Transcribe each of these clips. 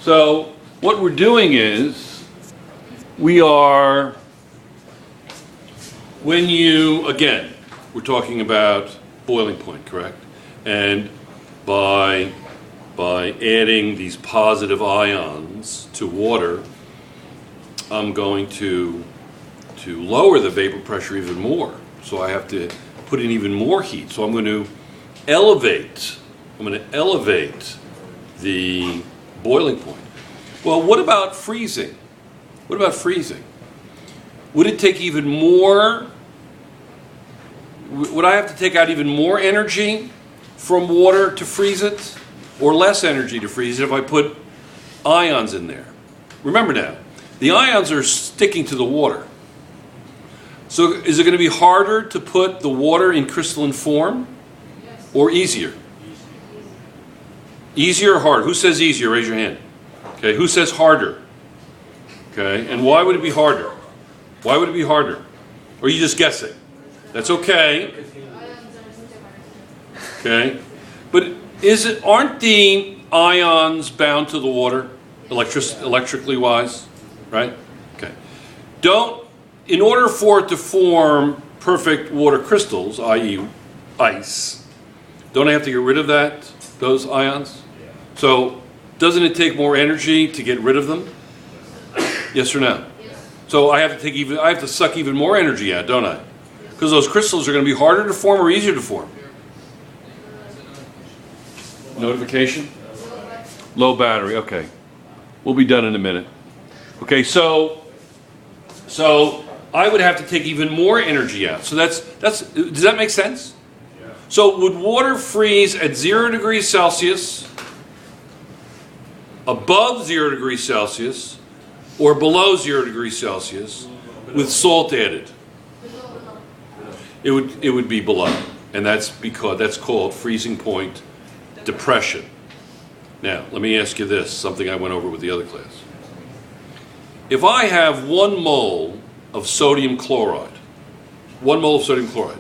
So what we're doing is we are, when you, again, we're talking about boiling point, correct? And by adding these positive ions to water, I'm going to lower the vapor pressure even more. So I have to put in even more heat. So I'm going to elevate the boiling point. Well, what about freezing? What about freezing? Would it take even more? Would I have to take out even more energy from water to freeze it? Or less energy to freeze it if I put ions in there? Remember now, the ions are sticking to the water. So is it going to be harder to put the water in crystalline form? Yes. Or easier? Easier or harder? Who says easier? Raise your hand. Okay, who says harder? Okay, and why would it be harder? Why would it be harder? Or are you just guessing? That's okay. Okay, but aren't the ions bound to the water, electrically wise, right? Okay. In order for it to form perfect water crystals, i.e. ice, don't I have to get rid of those ions? So doesn't it take more energy to get rid of them? Yes or no? Yes. So I have to suck even more energy out, don't I? Because those crystals are going to be harder to form or easier to form. Notification? Low battery, okay. We'll be done in a minute. Okay, so I would have to take even more energy out. So does that make sense? Yeah. So would water freeze at 0 degrees Celsius, above 0 degrees Celsius, or below 0 degrees Celsius with salt added? It would be below. And that's called freezing point depression. Now, let me ask you this, something I went over with the other class. If I have 1 mole of sodium chloride, 1 mole of sodium chloride,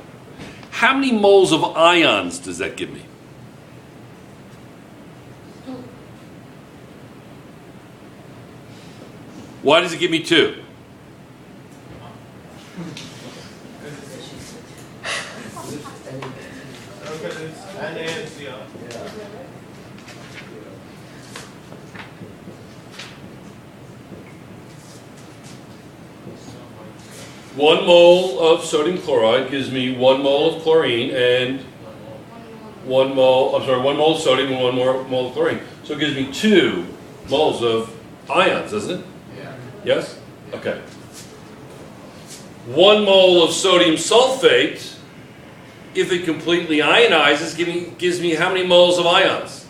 how many moles of ions does that give me? Why does it give me 2? One mole of sodium chloride gives me 1 mole of chlorine and 1 mole of sodium and 1 more mole of chlorine. So it gives me 2 moles of ions, doesn't it? Yeah. Yes? Okay. 1 mole of sodium sulfate, if it completely ionizes, gives me how many moles of ions?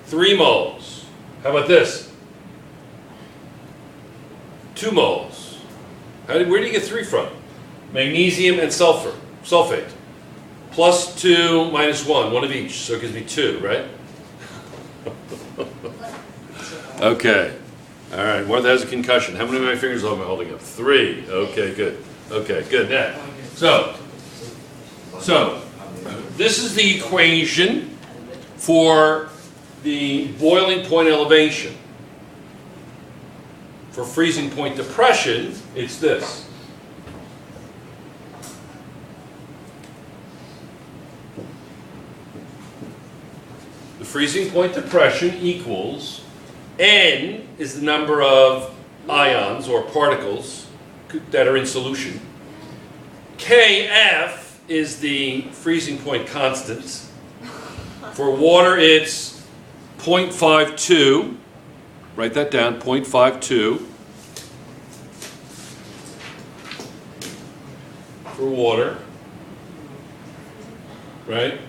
3 moles. How about this? 2 moles. Where do you get 3 from? Magnesium and sulfate. Plus 2 minus 1, 1 of each. So it gives me 2, right? Okay. All right. What has a concussion? How many of my fingers am I holding up? 3. Okay, good. Okay, good. Now, so this is the equation for the boiling point elevation. For freezing point depression, it's this. The freezing point depression equals N is the number of ions or particles that are in solution. Kf is the freezing point constant. For water, it's 0.52. Write that down, 0.52 for water, right?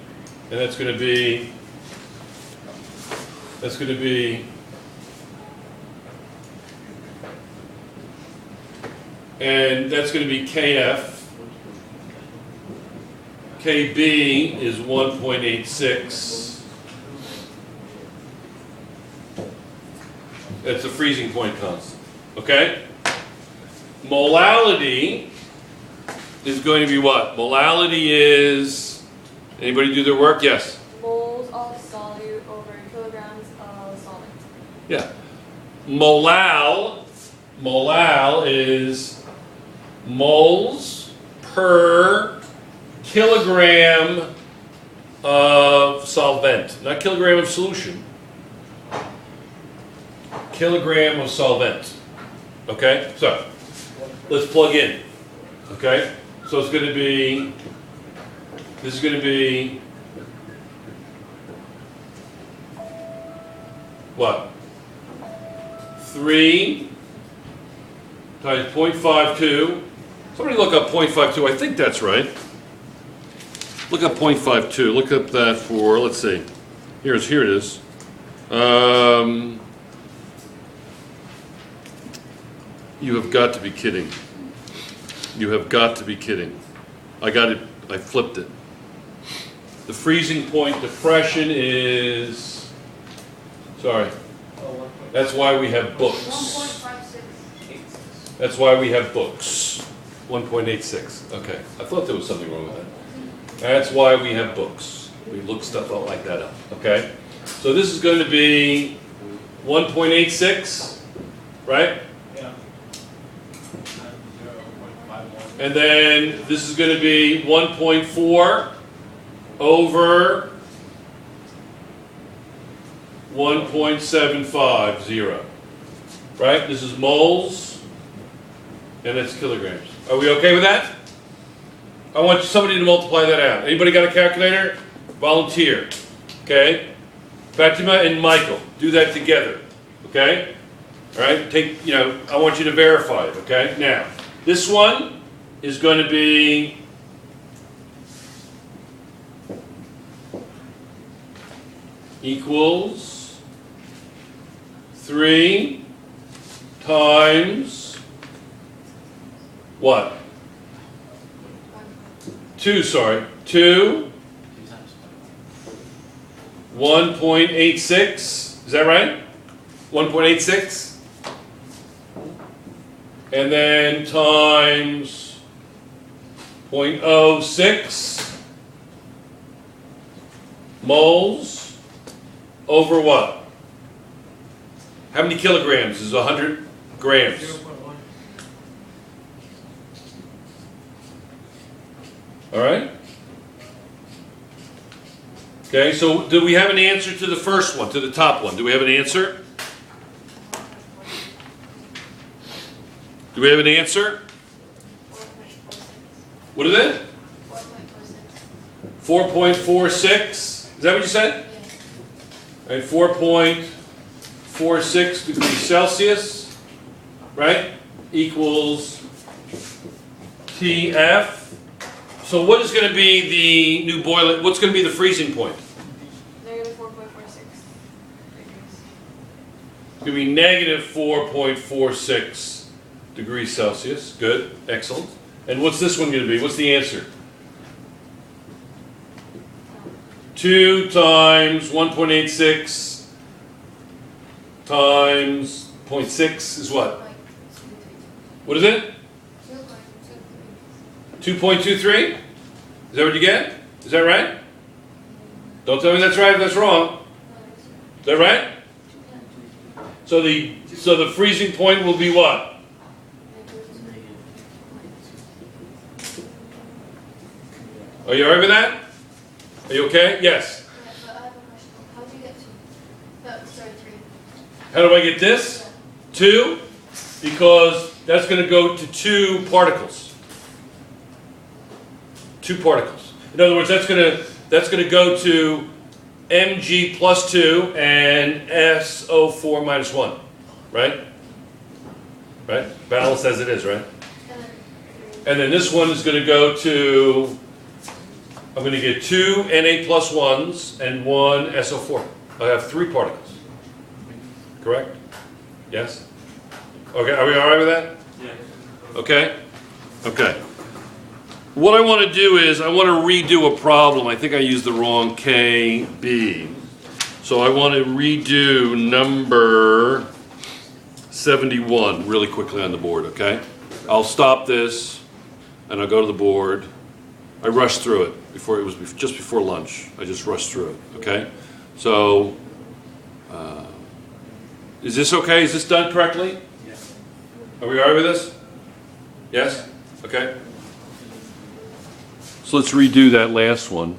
And that's going to be KF. KB is 1.86. That's the freezing point constant. Okay? Molality is going to be what? Molality is, anybody do their work? Yes? Moles of solute over kilograms of solvent. Yeah. Molal is moles per kilogram of solvent, not kilogram of solution. Kilogram of solvent. Okay, so let's plug in. Okay, so it's going to be, this is going to be what? 3 times 0.52. Somebody look up 0.52. I think that's right. Look up 0.52. Look up that for, let's see. Here it is. You have got to be kidding. You have got to be kidding. I got it. I flipped it. The freezing point depression is, sorry. That's why we have books. 1.56. That's why we have books. 1.86. Okay. I thought there was something wrong with that. That's why we have books. We look stuff up like that up. Okay? So this is going to be 1.86, right? Yeah. And then this is going to be 1.4 over 1.750, right? This is moles, and that's kilograms. Are we okay with that? I want somebody to multiply that out. Anybody got a calculator? Volunteer. Okay? Fatima and Michael, do that together. Okay? All right? I want you to verify it. Okay? Now, this one is going to be equals 3 times what? 2, sorry. 2, 1.86. Is that right? 1.86. And then times 0.06 moles over what? How many kilograms is 100 grams? 0.1. All right? Okay, so do we have an answer to the first one, to the top one? Do we have an answer? Do we have an answer? 4.46. What is it? 4.46. 4.46. Is that what you said? Yeah. Right, 4.46 degrees Celsius, right, equals TF. So what is going to be the new boiling, what's going to be the freezing point? Negative 4.46 degrees. It's going to be negative 4.46 degrees Celsius. Good, excellent. And what's this one going to be? What's the answer? 2 times 1.86 times 0.6 is what? What is it? 2.23? Is that what you get? Is that right? Don't tell me that's right if that's wrong. Is that right? So the freezing point will be what? Are you alright with that? Are you okay? Yes. But I have a question. How do you get to? Sorry, 3. How do I get this? 2? Because that's going to go to 2 particles. 2 particles. In other words, that's going to go to Mg plus 2 and SO4 minus 1. Right? Right? Balanced as it is, right? And then this one is going to go to, I'm going to get 2 Na plus 1s and 1 SO4. I have 3 particles. Correct? Yes? Okay, are we all right with that? Yeah. Okay? Okay. What I want to do is I want to redo a problem. I think I used the wrong KB. So I want to redo number 71 really quickly on the board, okay? I'll stop this and I'll go to the board. I rushed through it before, it was just before lunch. I just rushed through it, okay? So Is this okay? Is this done correctly? Yes. Are we all right with this? Yes? Okay. So let's redo that last one.